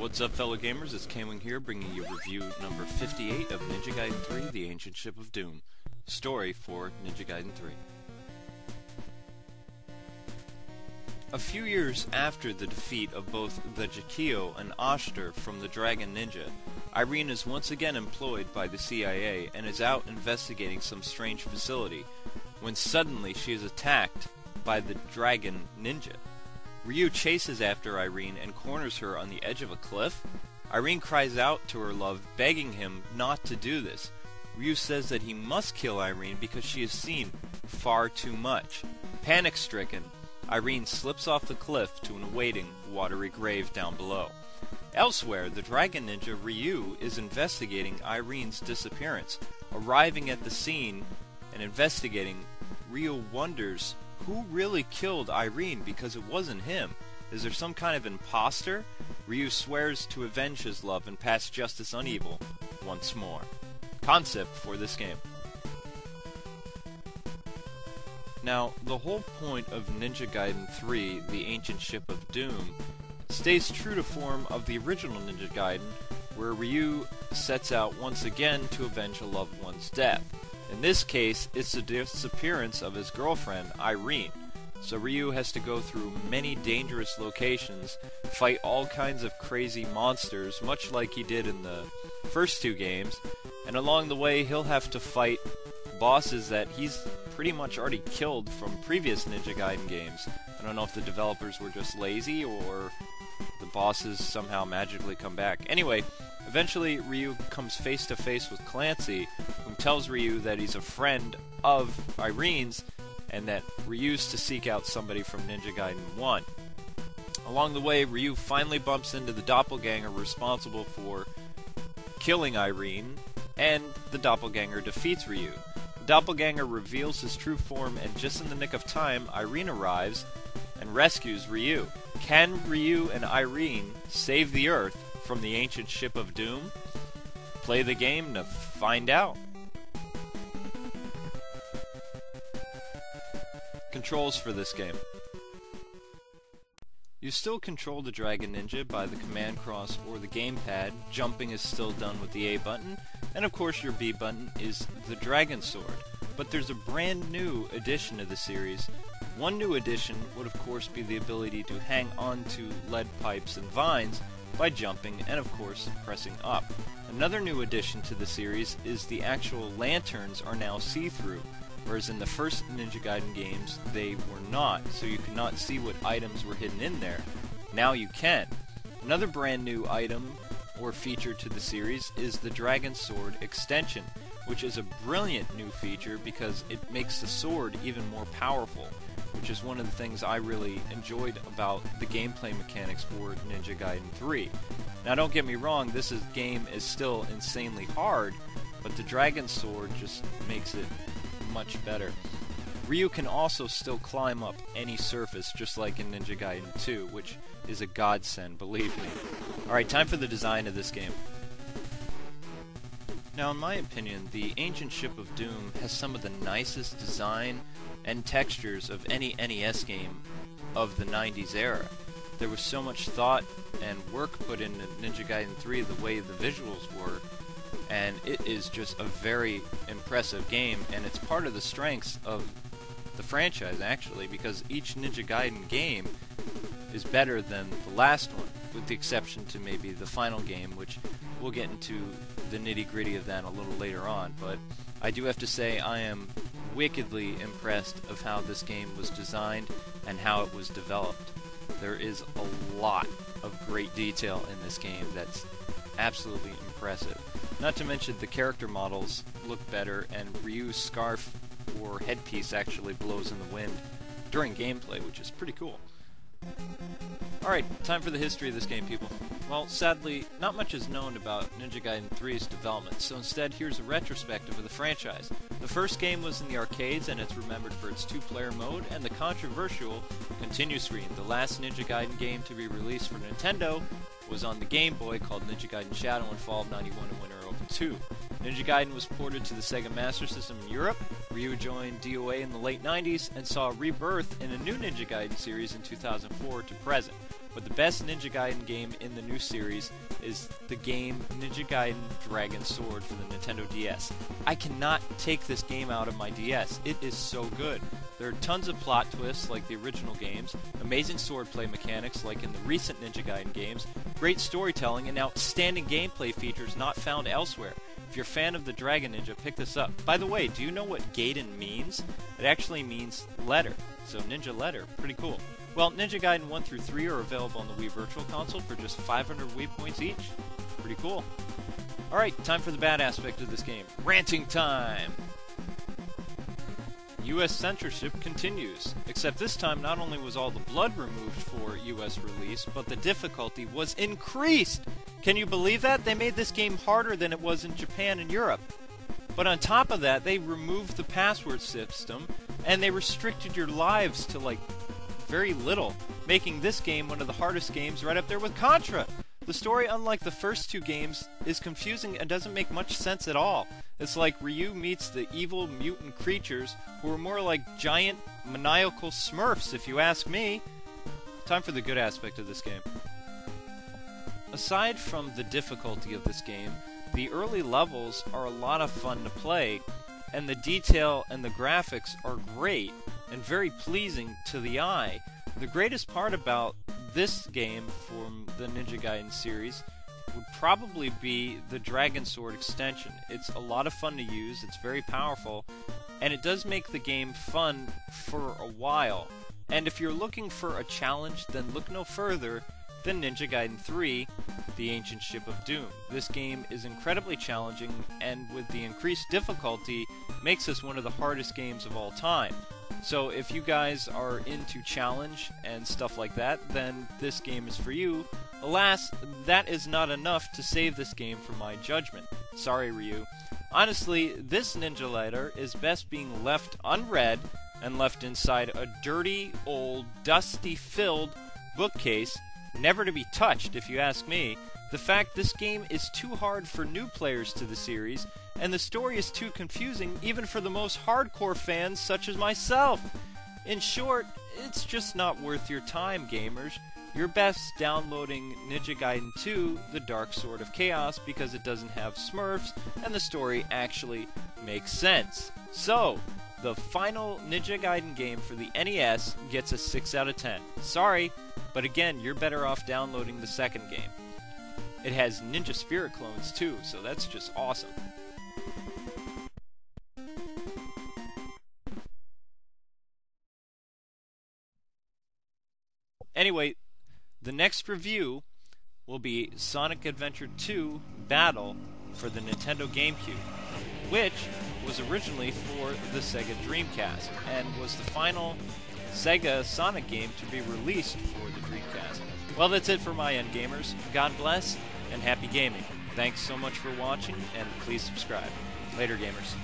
What's up, fellow gamers? It's K-Wing here, bringing you review number 58 of Ninja Gaiden 3, The Ancient Ship of Doom. Story for Ninja Gaiden 3. A few years after the defeat of both the Jakio and Oshter from the Dragon Ninja, Irene is once again employed by the CIA and is out investigating some strange facility, when suddenly she is attacked by the Dragon Ninja. Ryu chases after Irene and corners her on the edge of a cliff. Irene cries out to her love, begging him not to do this. Ryu says that he must kill Irene because she has seen far too much. Panic-stricken, Irene slips off the cliff to an awaiting watery grave down below. Elsewhere, the Dragon Ninja Ryu is investigating Irene's disappearance. Arriving at the scene and investigating, Ryu wonders who really killed Irene because it wasn't him. Is there some kind of imposter? Ryu swears to avenge his love and pass justice on evil once more. Concept for this game. Now, the whole point of Ninja Gaiden 3, The Ancient Ship of Doom, stays true to form of the original Ninja Gaiden, where Ryu sets out once again to avenge a loved one's death. In this case, it's the disappearance of his girlfriend, Irene. So Ryu has to go through many dangerous locations, fight all kinds of crazy monsters, much like he did in the first two games, and along the way he'll have to fight bosses that he's pretty much already killed from previous Ninja Gaiden games. I don't know if the developers were just lazy or the bosses somehow magically come back. Anyway, eventually Ryu comes face to face with Clancy, who tells Ryu that he's a friend of Irene's and that Ryu's to seek out somebody from Ninja Gaiden 1. Along the way, Ryu finally bumps into the doppelganger responsible for killing Irene, and the doppelganger defeats Ryu. The doppelganger reveals his true form, and just in the nick of time, Irene arrives and rescues Ryu. Can Ryu and Irene save the Earth from the ancient ship of doom? Play the game to find out. Controls for this game. You still control the Dragon Ninja by the command cross or the gamepad. Jumping is still done with the A button, and of course your B button is the Dragon Sword. But there's a brand new addition to the series. One new addition would of course be the ability to hang on to lead pipes and vines by jumping and of course pressing up. Another new addition to the series is the actual lanterns are now see-through, whereas in the first Ninja Gaiden games they were not, so you could not see what items were hidden in there. Now you can. Another brand new item or feature to the series is the Dragon Sword extension, which is a brilliant new feature because it makes the sword even more powerful, which is one of the things I really enjoyed about the gameplay mechanics for Ninja Gaiden 3. Now don't get me wrong, this game is still insanely hard, but the Dragon Sword just makes it much better. Ryu can also still climb up any surface, just like in Ninja Gaiden 2, which is a godsend, believe me. Alright, time for the design of this game. Now, in my opinion, the Ancient Ship of Doom has some of the nicest design and textures of any NES game of the 90s era. There was so much thought and work put into Ninja Gaiden 3, the way the visuals were, and it is just a very impressive game, and it's part of the strengths of the franchise, actually, because each Ninja Gaiden game is better than the last one, with the exception to maybe the final game, which we'll get into the nitty-gritty of that a little later on. But I do have to say I am wickedly impressed of how this game was designed and how it was developed. There is a lot of great detail in this game that's absolutely impressive. Not to mention the character models look better, and Ryu's scarf or headpiece actually blows in the wind during gameplay, which is pretty cool. Alright, time for the history of this game, people. Well, sadly, not much is known about Ninja Gaiden 3's development, so instead here's a retrospective of the franchise. The first game was in the arcades, and it's remembered for its two-player mode and the controversial Continue screen. The last Ninja Gaiden game to be released for Nintendo was on the Game Boy, called Ninja Gaiden Shadow and Fall of 91 and winner of 2. Ninja Gaiden was ported to the Sega Master System in Europe. Ryu joined DOA in the late 90s and saw a rebirth in a new Ninja Gaiden series in 2004 to present. But the best Ninja Gaiden game in the new series is the game Ninja Gaiden Dragon Sword for the Nintendo DS. I cannot take this game out of my DS. It is so good. There are tons of plot twists like the original games, amazing swordplay mechanics like in the recent Ninja Gaiden games, great storytelling, and outstanding gameplay features not found elsewhere. If you're a fan of the Dragon Ninja, pick this up. By the way, do you know what Gaiden means? It actually means letter. So Ninja letter. Pretty cool. Well, Ninja Gaiden 1 through 3 are available on the Wii Virtual Console for just 500 Wii points each. Pretty cool. Alright, time for the bad aspect of this game. Ranting time! US censorship continues, except this time not only was all the blood removed for US release, but the difficulty was increased! Can you believe that? They made this game harder than it was in Japan and Europe. But on top of that, they removed the password system, and they restricted your lives to, like, very little, making this game one of the hardest games right up there with Contra! The story, unlike the first two games, is confusing and doesn't make much sense at all. It's like Ryu meets the evil mutant creatures who are more like giant, maniacal smurfs, if you ask me. Time for the good aspect of this game. Aside from the difficulty of this game, the early levels are a lot of fun to play, and the detail and the graphics are great and very pleasing to the eye. The greatest part about this game from the Ninja Gaiden series would probably be the Dragon Sword extension. It's a lot of fun to use, it's very powerful, and it does make the game fun for a while. And if you're looking for a challenge, then look no further than Ninja Gaiden 3, The Ancient Ship of Doom. This game is incredibly challenging, and with the increased difficulty, makes this one of the hardest games of all time. So if you guys are into challenge and stuff like that, then this game is for you. Alas, that is not enough to save this game from my judgment. Sorry, Ryu. Honestly, this ninja letter is best being left unread and left inside a dirty, old, dusty-filled bookcase, never to be touched if you ask me. The fact this game is too hard for new players to the series, and the story is too confusing even for the most hardcore fans such as myself. In short, it's just not worth your time, gamers. You're best downloading Ninja Gaiden 2, The Dark Sword of Chaos, because it doesn't have Smurfs, and the story actually makes sense. So, the final Ninja Gaiden game for the NES gets a 6 out of 10. Sorry, but again, you're better off downloading the second game. It has Ninja Spirit clones too, so that's just awesome. Anyway, the next review will be Sonic Adventure 2 Battle for the Nintendo GameCube, which was originally for the Sega Dreamcast, and was the final Sega Sonic game to be released for the Dreamcast. Well, that's it for my end, gamers. God bless, and happy gaming. Thanks so much for watching, and please subscribe. Later, gamers.